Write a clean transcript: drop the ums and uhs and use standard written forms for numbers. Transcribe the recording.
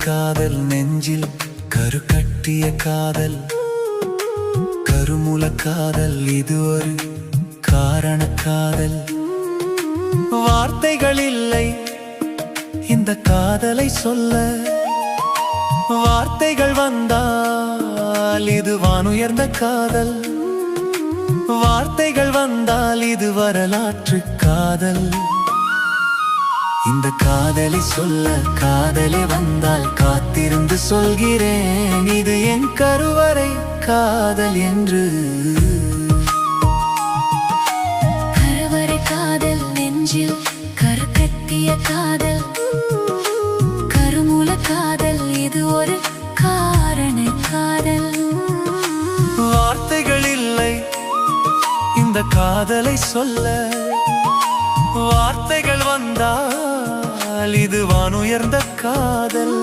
காதல் நெஞ்சில் கரு கட்டிய காதல் கருமூல காதல் இது ஒரு காரண காதல் வார்த்தைகள் இல்லை இந்த காதலை சொல்ல வார்த்தைகள் வந்தால் இது வானுயர்ந்த காதல் வார்த்தைகள் வந்தால் இது வரலாற்று காதல் இந்த காதலை சொல்ல காதலே வந்தால் காத்திருந்து சொல்கிறேன் இது என் கருவறை காதல் என்று கருவறை காதல் நெஞ்சில் கரு கட்டிய காதல் கருமூல காதல் இது ஒரு காரண காதல் வார்த்தைகள் இல்லை இந்த காதலை சொல்ல வார்த்தைகள் வந்தால் இது வானுயர்ந்த காதல்